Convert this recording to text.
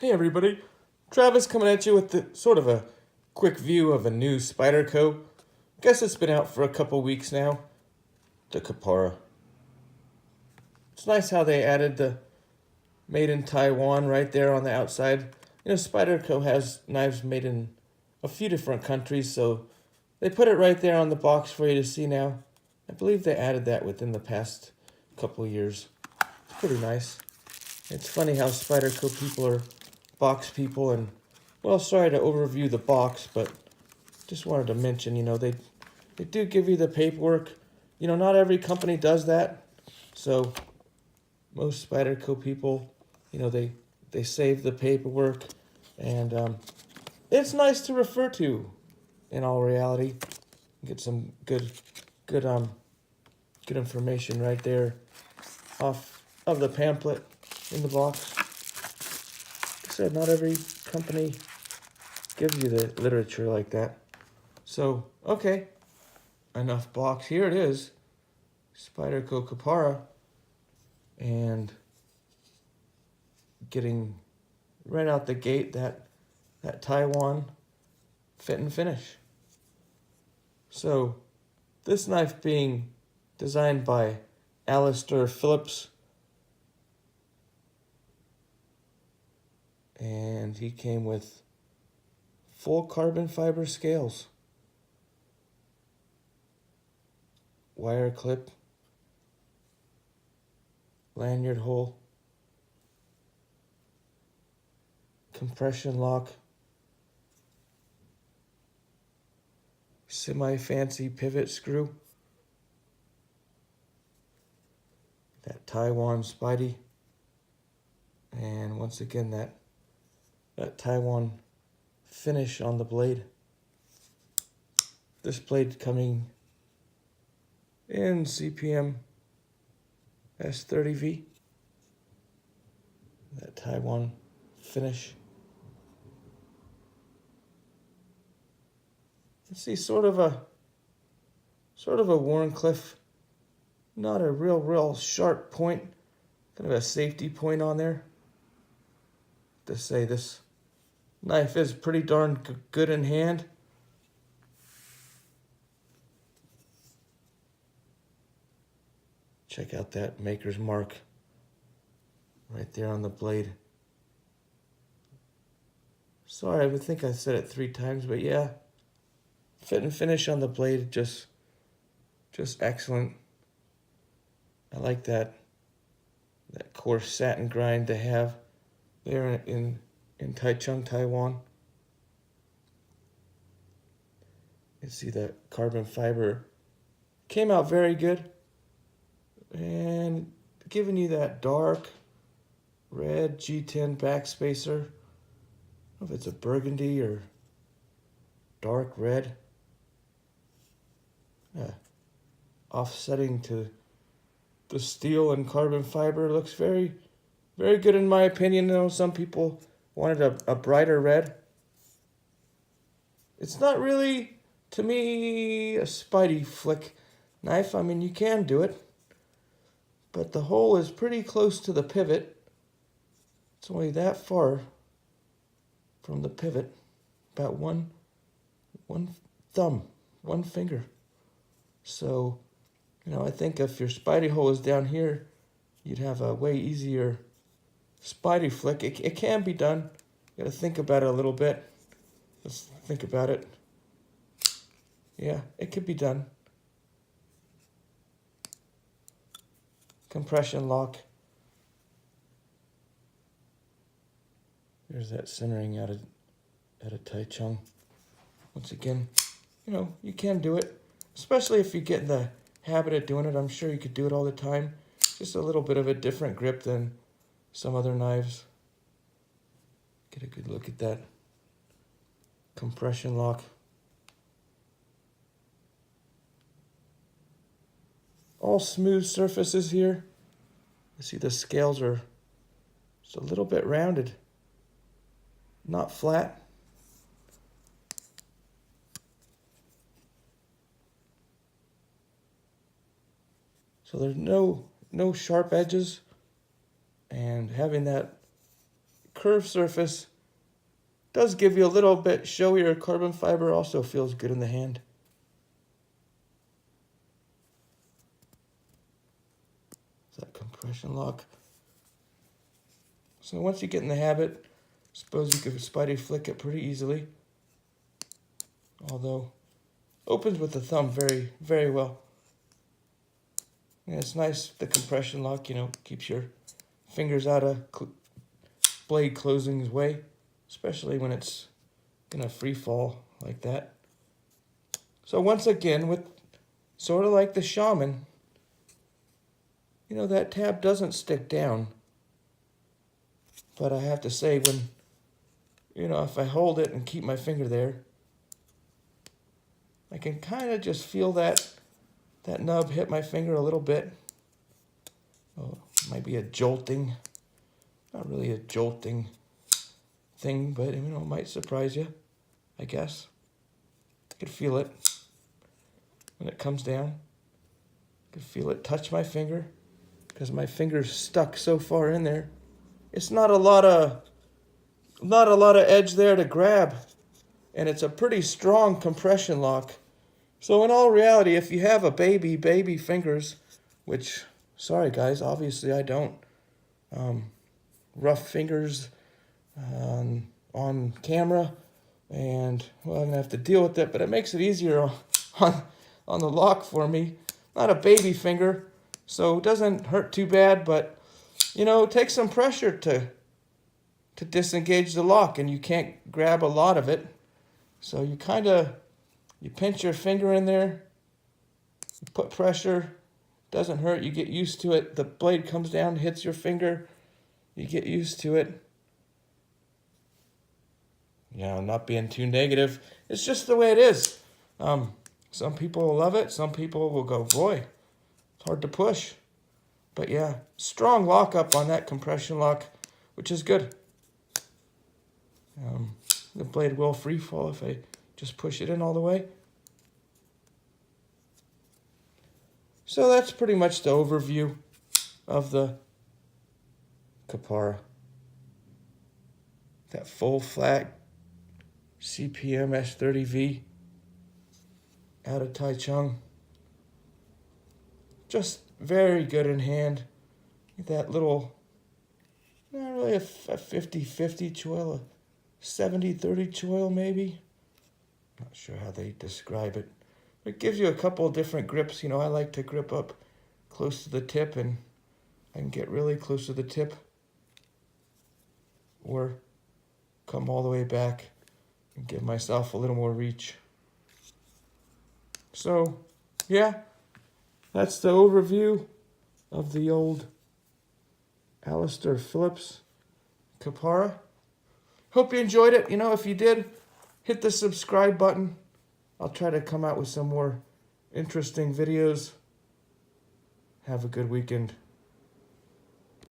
Hey everybody, Travis coming at you with sort of a quick view of a new Spyderco. Guess it's been out for a couple weeks now. The Kapara. It's nice how they added the made in Taiwan right there on the outside. Spyderco has knives made in a few different countries, so they put it right there on the box for you to see now. I believe they added that within the past couple of years. It's pretty nice. It's funny how Spyderco people are box people, and well, sorry to overview the box, but just wanted to mention, they do give you the paperwork. Not every company does that, so most Spyderco people, they save the paperwork, and it's nice to refer to. In all reality, get some good information right there off of the pamphlet in the box. Like I said, not every company gives you the literature like that. So, okay, enough box. Here it is, Spyderco Kapara, and getting right out the gate that Taiwan fit and finish. So, this knife being designed by Alistair Phillips, and he came with full carbon fiber scales, wire clip, lanyard hole, compression lock, semi-fancy pivot screw, that Taiwan Spidey, and once again that Taiwan finish on the blade. This blade coming in CPM S30V, that Taiwan finish. Let's see, sort of a Warncliffe, not a real sharp point, kind of a safety point on there. To say this knife is pretty darn good in hand. Check out that maker's mark right there on the blade. Sorry, I think I said it 3 times, but yeah, fit and finish on the blade, just excellent. I like that coarse satin grind they have there in Taichung, Taiwan. You see that carbon fiber came out very good, and giving you that dark red G10 backspacer. I don't know if it's a burgundy or dark red. Offsetting to the steel and carbon fiber, looks very good in my opinion. Some people wanted a brighter red. It's not really, to me, a Spidey flick knife. I mean, you can do it, but the hole is pretty close to the pivot. It's only that far from the pivot, about one thumb, one finger. So, I think if your Spidey hole is down here, you'd have a way easier Spidey flick. It can be done. You gotta think about it a little bit. Let's think about it. Yeah, it could be done. Compression lock. There's that centering out of Taichung. Once again, you can do it. Especially if you get in the habit of doing it. I'm sure you could do it all the time. Just a little bit of a different grip than some other knives. Get a good look at that compression lock. All smooth surfaces here. You see the scales are just a little bit rounded, not flat. So there's no sharp edges, and having that curved surface. Does give you a little bit showier carbon fiber, also feels good in the hand. That compression lock. So once you get in the habit, suppose you could Spidey flick it pretty easily. Although, opens with the thumb very, very well. And it's nice, the compression lock, you know, keeps your fingers out of blade closing's way, especially when it's gonna free fall like that. So once again, with sort of like the Shaman, you know, that tab doesn't stick down. But I have to say, when, you know, if I hold it and keep my finger there, I can kind of just feel that nub hit my finger a little bit. Oh, it might be a jolting, not really a jolting thing, but, you know, it might surprise you, I guess. I could feel it when it comes down. I could feel it touch my finger because my finger's stuck so far in there. It's not a lot of edge there to grab, and it's a pretty strong compression lock. So in all reality, if you have a baby fingers, which, sorry guys, obviously I don't, rough fingers on camera, and well, I'm gonna have to deal with it, but it makes it easier on the lock for me. Not a baby finger, so it doesn't hurt too bad, but you know, it takes some pressure to disengage the lock, and you can't grab a lot of it. So you pinch your finger in there, you put pressure, doesn't hurt, you get used to it. The blade comes down, hits your finger, you get used to it. You know, not being too negative. It's just the way it is. Some people will love it, some people will go, boy, it's hard to push. But yeah, strong lockup on that compression lock, which is good. The blade will free fall if I just push it in all the way. So that's pretty much the overview of the Kapara. That full flat CPM S30V out of Taichung. Just very good in hand. That little, not really a 50-50 choil, a 70-30 choil maybe. Not sure how they describe it. It gives you a couple of different grips. You know, I like to grip up close to the tip, and I can get really close to the tip or come all the way back and give myself a little more reach. So, yeah, that's the overview of the old Alistair Phillips Kapara. Hope you enjoyed it. You know, if you did, hit the subscribe button. I'll try to come out with some more interesting videos. Have a good weekend.